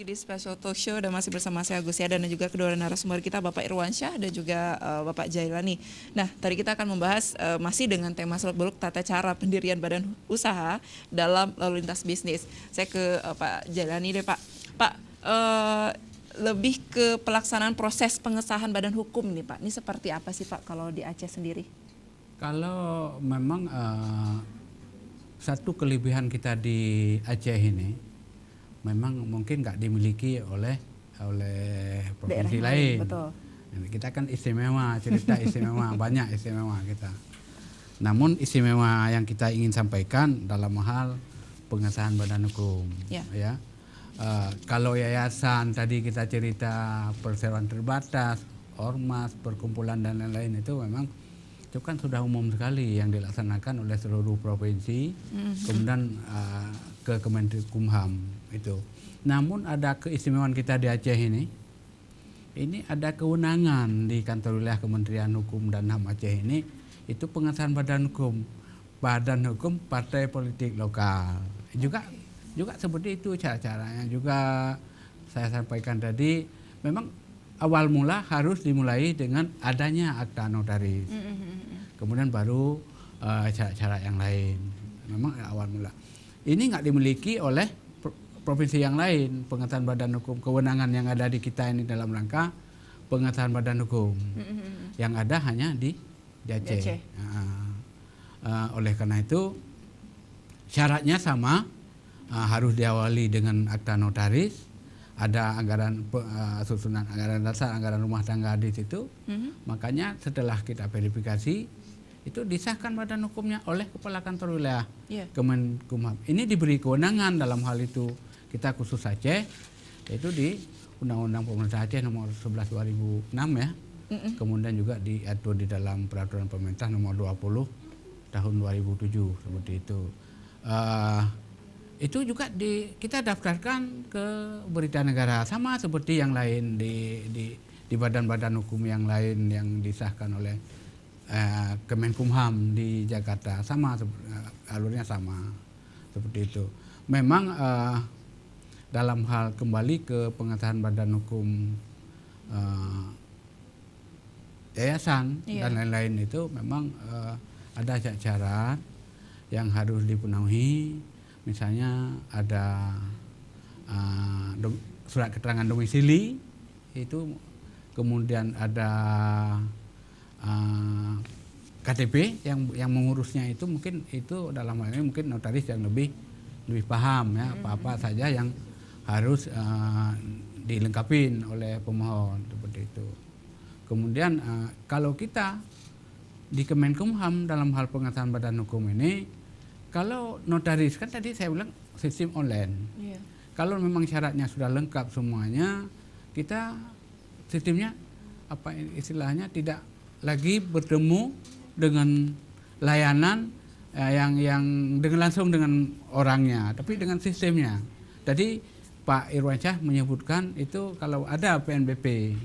lagi di Special Talk Show dan masih bersama saya Agus Yadan dan juga kedua narasumber kita Bapak Irwansyah dan juga Bapak Jailani. Nah, tadi kita akan membahas masih dengan tema seluk-beluk tata cara pendirian badan usaha dalam lalu lintas bisnis. Saya ke Pak Jailani deh Pak. Pak, lebih ke pelaksanaan proses pengesahan badan hukum nih Pak. Ini seperti apa sih Pak kalau di Aceh sendiri? Kalau memang satu kelebihan kita di Aceh ini memang mungkin nggak dimiliki oleh provinsi lain. Betul. Kita kan istimewa, cerita istimewa, banyak istimewa kita. Namun istimewa yang kita ingin sampaikan dalam hal pengesahan badan hukum. Ya. Kalau yayasan tadi kita cerita perseroan terbatas, ormas, perkumpulan dan lain-lain itu memang itu kan sudah umum sekali yang dilaksanakan oleh seluruh provinsi, kemudian ke Kemenkumham itu. Namun ada keistimewaan kita di Aceh ini ada kewenangan di kantor wilayah Kementerian Hukum dan HAM Aceh ini, itu pengesahan badan hukum partai politik lokal. Juga seperti itu cara-caranya. Juga saya sampaikan tadi, memang awal mula harus dimulai dengan adanya akta notaris. Kemudian baru cara-cara yang lain. Memang awal mula. Ini nggak dimiliki oleh provinsi yang lain, pengesahan badan hukum. Kewenangan yang ada di kita ini dalam rangka pengesahan badan hukum. Yang ada hanya di Aceh. Oleh karena itu syaratnya sama, harus diawali dengan akta notaris. Ada anggaran susunan anggaran dasar, anggaran rumah tangga di situ. Makanya setelah kita verifikasi, itu disahkan badan hukumnya oleh Kepala Kantor Wilayah Kemenkumham. Ini diberi kewenangan dalam hal itu. Kita khusus Aceh, yaitu di Undang-Undang Pemerintah Aceh nomor 11 2006 ya. Kemudian juga diatur di dalam Peraturan Pemerintah nomor 20 tahun 2007 seperti itu. Itu juga kita daftarkan ke Berita Negara, sama seperti yang lain di badan-badan hukum yang lain yang disahkan oleh Kemenkumham di Jakarta, sama alurnya sama seperti itu. Memang dalam hal kembali ke pengesahan badan hukum yayasan dan lain-lain itu memang ada syarat yang harus dipenuhi. Misalnya ada surat keterangan domisili itu, kemudian ada KTP yang mengurusnya itu, mungkin itu dalam hal ini mungkin notaris yang lebih paham ya, apa-apa saja yang harus dilengkapi oleh pemohon seperti itu. Kemudian kalau kita di Kemenkumham dalam hal pengesahan badan hukum ini, kalau notaris kan tadi saya bilang sistem online. Kalau memang syaratnya sudah lengkap semuanya, kita sistemnya apa istilahnya tidak lagi bertemu dengan layanan yang dengan langsung dengan orangnya, tapi dengan sistemnya. Tadi Pak Irwansyah menyebutkan itu kalau ada PNBP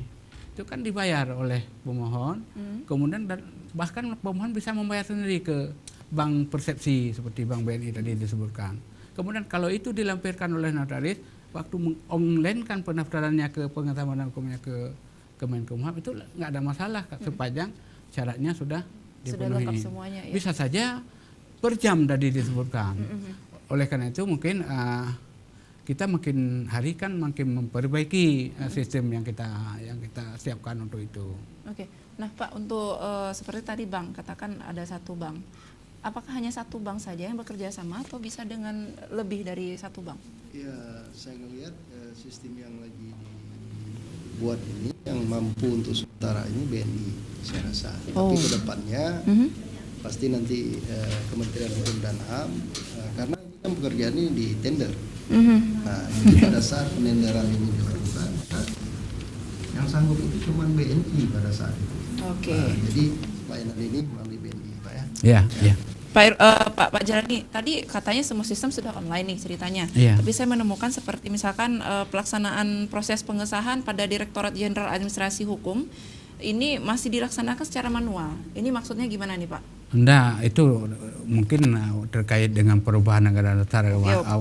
itu kan dibayar oleh pemohon, kemudian bahkan pemohon bisa membayar sendiri ke bank persepsi seperti Bank BNI tadi disebutkan. Kemudian kalau itu dilampirkan oleh notaris, waktu meng-online-kan pendaftarannya ke pengesahan badan hukumnya ke Kemenkumham, itu nggak ada masalah sepanjang syaratnya sudah dipenuhi. Sudah lengkap semuanya, ya? Bisa saja per jam tadi disebutkan. Oleh karena itu mungkin kita makin hari kan makin memperbaiki sistem yang kita siapkan untuk itu. Oke. Nah Pak, untuk seperti tadi Bank katakan ada satu bank. Apakah hanya satu bank saja yang bekerja sama atau bisa dengan lebih dari satu bank? Ya, saya melihat sistem yang lagi dibuat ini yang mampu untuk sementara ini BNI saya rasa. Tapi ke depannya pasti nanti Kementerian Hukum dan HAM karena ini kan pekerjaan ini di tender. Nah, pada saat penenderan ini dilakukan, yang sanggup itu cuma BNI pada saat itu. Jadi layanan ini melalui BNI, Pak ya. Iya. Pak Jailani, tadi katanya semua sistem sudah online nih ceritanya. Tapi saya menemukan seperti misalkan pelaksanaan proses pengesahan pada Direktorat Jenderal Administrasi Hukum ini masih dilaksanakan secara manual. Ini maksudnya gimana nih Pak? Enggak, itu mungkin terkait dengan perubahan anggaran dasar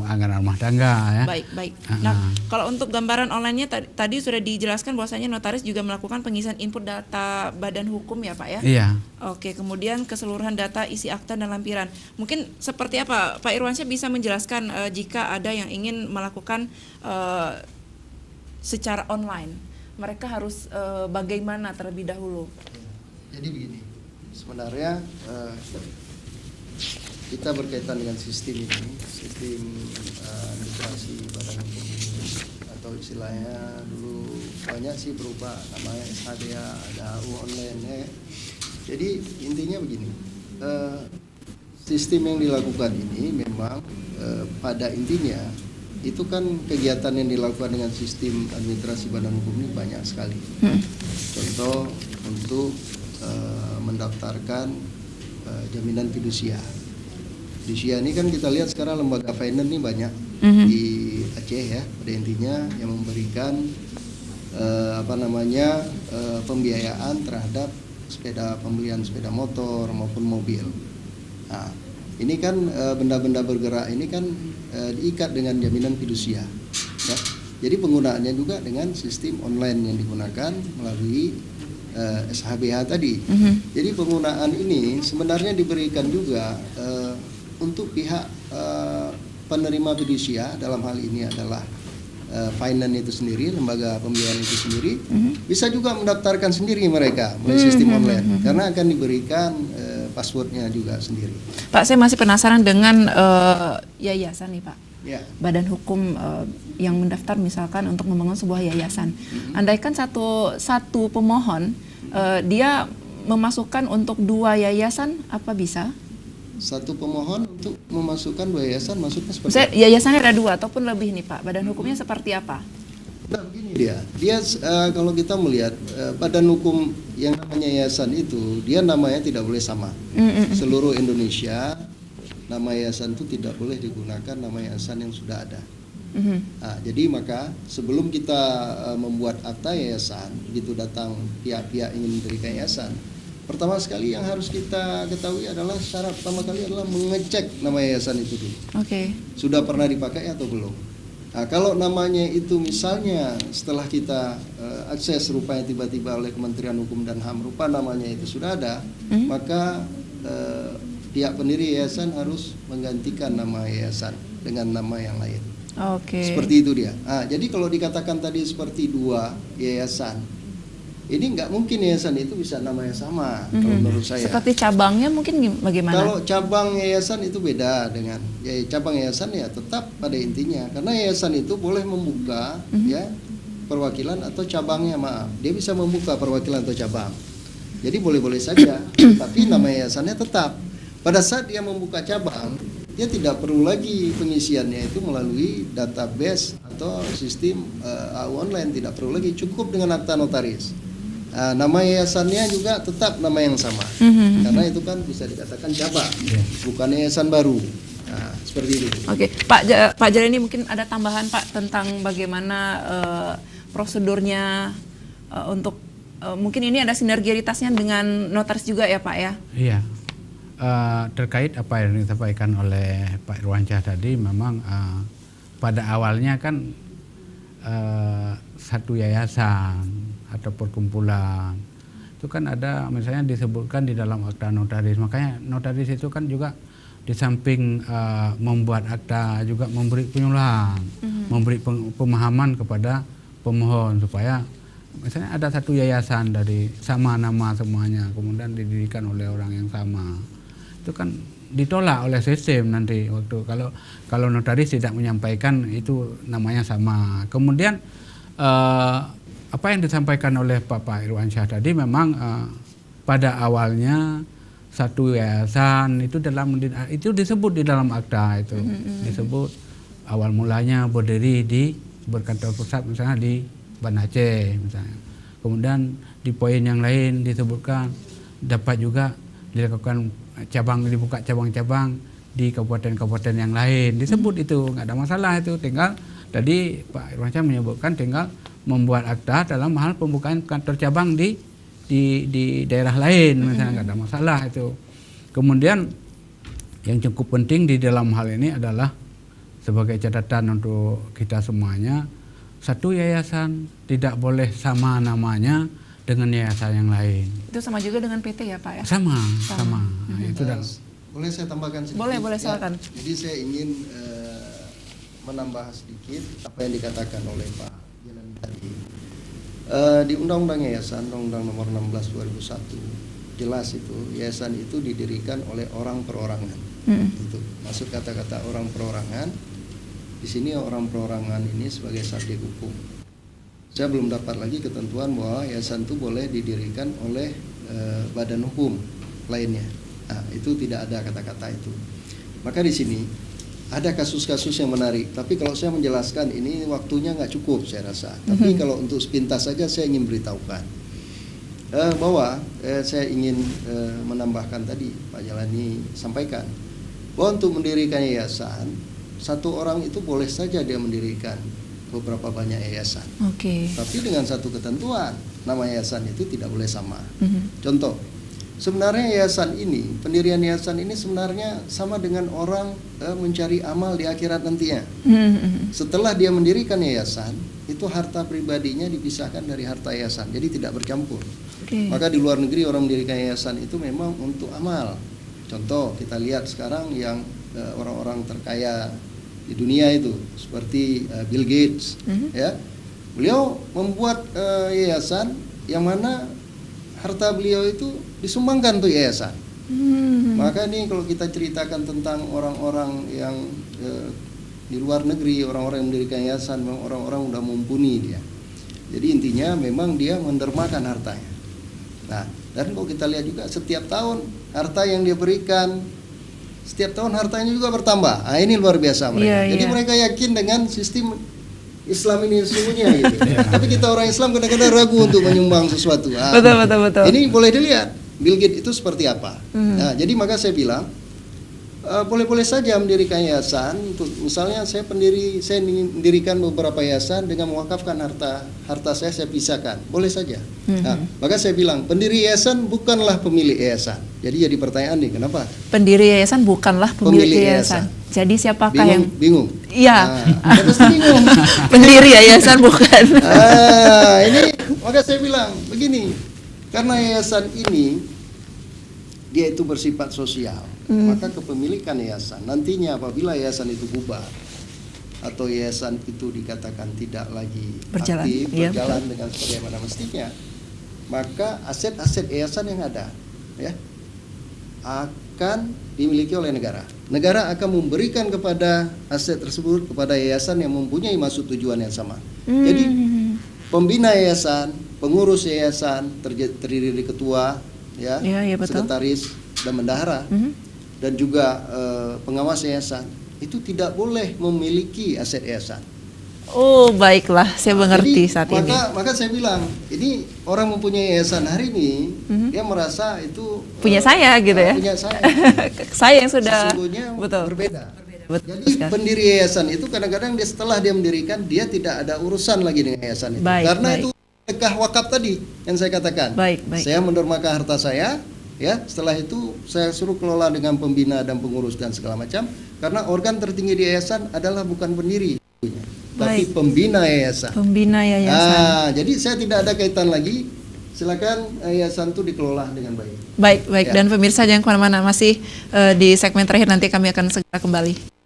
anggaran rumah tangga ya. Baik. Nah, kalau untuk gambaran online-nya tadi sudah dijelaskan bahwasanya notaris juga melakukan pengisian input data badan hukum ya Pak ya? Iya. Oke, kemudian keseluruhan data isi akta dan lampiran. Mungkin seperti apa Pak Irwansyah bisa menjelaskan jika ada yang ingin melakukan secara online, mereka harus bagaimana terlebih dahulu? Jadi begini. Sebenarnya kita berkaitan dengan sistem ini, sistem administrasi badan hukum atau istilahnya dulu banyak sih berubah, namanya SHDA, ada AU online ya. Jadi intinya begini, sistem yang dilakukan ini memang pada intinya itu kan kegiatan yang dilakukan dengan sistem administrasi badan hukum ini banyak sekali. Contoh untuk mendaftarkan jaminan fidusia. Fidusia ini kan kita lihat sekarang lembaga finance ini banyak di Aceh ya, pada intinya yang memberikan pembiayaan terhadap pembelian sepeda motor maupun mobil. Nah, ini kan benda-benda bergerak ini kan diikat dengan jaminan fidusia. Ya. Jadi penggunaannya juga dengan sistem online yang digunakan melalui SHBH tadi. Jadi penggunaan ini sebenarnya diberikan juga untuk pihak penerima fidusia, dalam hal ini adalah finance itu sendiri, lembaga pembiayaan itu sendiri, bisa juga mendaftarkan sendiri mereka melalui sistem online karena akan diberikan passwordnya juga sendiri. Pak, saya masih penasaran dengan yayasan nih Pak. Ya. Badan hukum yang mendaftar misalkan untuk membangun sebuah yayasan. Andaikan satu pemohon dia memasukkan untuk 2 yayasan, apa bisa? Satu pemohon untuk memasukkan 2 yayasan, maksudnya seperti apa? Yayasannya ada 2 ataupun lebih nih Pak. Badan hukumnya seperti apa? Nah begini dia kalau kita melihat badan hukum yang namanya yayasan itu, dia namanya tidak boleh sama. Seluruh Indonesia nama yayasan itu tidak boleh digunakan nama yayasan yang sudah ada. Nah, jadi maka sebelum kita membuat akta yayasan, begitu datang pihak-pihak ingin mendirikan yayasan, pertama sekali yang harus kita ketahui adalah syarat pertama kali adalah mengecek nama yayasan itu dulu. Sudah pernah dipakai atau belum? Nah, kalau namanya itu misalnya setelah kita akses rupanya tiba-tiba oleh Kementerian Hukum dan HAM rupa namanya itu sudah ada, maka pihak pendiri yayasan harus menggantikan nama yayasan dengan nama yang lain. Seperti itu dia. Nah, jadi kalau dikatakan tadi seperti 2 yayasan, ini nggak mungkin yayasan itu bisa namanya sama. Kalau menurut saya. Seperti cabangnya mungkin bagaimana? Kalau cabang yayasan itu beda dengan cabang yayasan ya tetap pada intinya, karena yayasan itu boleh membuka ya perwakilan atau cabangnya, dia bisa membuka perwakilan atau cabang. Jadi boleh-boleh saja, tapi nama yayasannya tetap. Pada saat dia membuka cabang, dia tidak perlu lagi pengisiannya itu melalui database atau sistem AU online, tidak perlu lagi, cukup dengan akta notaris. Nama yayasannya juga tetap nama yang sama, karena itu kan bisa dikatakan cabang, bukan yayasan baru. Nah, seperti itu. Pak Jalani mungkin ada tambahan Pak tentang bagaimana prosedurnya untuk mungkin ini ada sinergitasnya dengan notaris juga ya Pak ya? Iya. Terkait apa yang disampaikan oleh Pak Irwansyah tadi, memang pada awalnya kan satu yayasan atau perkumpulan itu kan ada misalnya disebutkan di dalam akta notaris, makanya notaris itu kan juga di samping membuat akta juga memberi penyuluhan, memberi pemahaman kepada pemohon supaya misalnya ada satu yayasan dari sama nama semuanya kemudian didirikan oleh orang yang sama, itu kan ditolak oleh sistem nanti waktu kalau notaris tidak menyampaikan itu namanya sama. Kemudian apa yang disampaikan oleh Pak Irwansyah tadi memang pada awalnya satu yayasan itu disebut di dalam akta itu, disebut awal mulanya berdiri di berkantor pusat misalnya di Banda Aceh misalnya. Kemudian di poin yang lain disebutkan dapat juga dilakukan dibuka cabang-cabang di kabupaten-kabupaten yang lain, disebut itu nggak ada masalah, itu tinggal tadi Pak Irwansyah menyebutkan tinggal membuat akta dalam hal pembukaan kantor cabang di daerah lain misalnya, nggak ada masalah itu. Kemudian yang cukup penting di dalam hal ini adalah sebagai catatan untuk kita semuanya, satu yayasan tidak boleh sama namanya dengan yayasan yang lain. Itu sama juga dengan PT ya Pak ya? Sama. Nah, itu boleh saya tambahkan sedikit? Boleh silakan. Jadi saya ingin menambah sedikit apa yang dikatakan oleh Pak Jailani tadi. Di Undang-Undang Yayasan, Undang-Undang Nomor 16 2001, jelas itu yayasan itu didirikan oleh orang perorangan. Itu maksud kata-kata orang perorangan. Di sini orang perorangan ini sebagai subjek hukum. Saya belum dapat lagi ketentuan bahwa yayasan itu boleh didirikan oleh badan hukum lainnya. Nah, itu tidak ada kata-kata itu. Maka di sini ada kasus-kasus yang menarik. Tapi kalau saya menjelaskan ini waktunya nggak cukup saya rasa. Tapi kalau untuk sepintas saja saya ingin beritahukan bahwa saya ingin menambahkan tadi Pak Jailani sampaikan bahwa untuk mendirikan yayasan, satu orang itu boleh saja dia mendirikan beberapa banyak yayasan. Tapi dengan satu ketentuan, nama yayasan itu tidak boleh sama. Contoh, sebenarnya yayasan ini, pendirian yayasan ini sebenarnya sama dengan orang mencari amal di akhirat nantinya. Setelah dia mendirikan yayasan, itu harta pribadinya dipisahkan dari harta yayasan, jadi tidak bercampur. Maka di luar negeri orang mendirikan yayasan itu memang untuk amal. Contoh, kita lihat sekarang yang orang-orang terkaya di dunia itu seperti Bill Gates, ya, beliau membuat yayasan yang mana harta beliau itu disumbangkan untuk yayasan. Maka ini kalau kita ceritakan tentang orang-orang yang di luar negeri, orang-orang yang mendirikan yayasan, memang orang-orang udah mumpuni dia. Jadi intinya memang dia mendermakan hartanya. Nah, dan kalau kita lihat juga setiap tahun harta yang dia berikan, setiap tahun hartanya juga bertambah. Nah, ini luar biasa mereka. Jadi mereka yakin dengan sistem Islam ini sesungguhnya gitu. Tapi kita orang Islam kadang-kadang ragu untuk menyumbang sesuatu. Nah, betul. Ini boleh dilihat Bill Gates itu seperti apa. Nah, jadi maka saya bilang boleh-boleh saja mendirikan yayasan. Untuk misalnya saya mendirikan beberapa yayasan dengan mewakafkan harta saya pisahkan. Boleh saja. Nah, maka saya bilang pendiri yayasan bukanlah pemilik yayasan. Jadi pertanyaan nih, kenapa? Pendiri yayasan bukanlah pemilik yayasan. Jadi siapakah yang bingung? Iya. Pasti bingung. Pendiri yayasan bukan. Ini maka saya bilang begini, karena yayasan ini dia itu bersifat sosial, maka kepemilikan yayasan nantinya apabila yayasan itu bubar atau yayasan itu dikatakan tidak lagi aktif berjalan dengan sebagaimana mestinya, maka aset-aset yayasan yang ada ya akan dimiliki oleh negara. Negara akan memberikan kepada aset tersebut kepada yayasan yang mempunyai maksud tujuan yang sama. Jadi pembina yayasan, pengurus yayasan terdiri dari ketua, sekretaris dan bendahara, dan juga pengawas yayasan itu tidak boleh memiliki aset yayasan. Oh, baiklah, saya mengerti saat ini. Maka saya bilang, ini orang mempunyai yayasan hari ini, dia merasa itu punya saya gitu ya. Punya saya. Saya yang sudah sesungguhnya berbeda. Betul. Jadi pendiri yayasan itu kadang-kadang setelah dia mendirikan, dia tidak ada urusan lagi dengan yayasan itu. Karena itu sedekah wakaf tadi yang saya katakan. Saya mendermakan harta saya, ya. Setelah itu saya suruh kelola dengan pembina dan pengurus dan segala macam. Karena organ tertinggi di yayasan adalah bukan pendiri, tapi pembina yayasan. Pembina yayasan. Jadi saya tidak ada kaitan lagi. Silakan yayasan itu dikelola dengan baik. Baik. Dan pemirsa jangan kemana-mana, masih di segmen terakhir nanti kami akan segera kembali.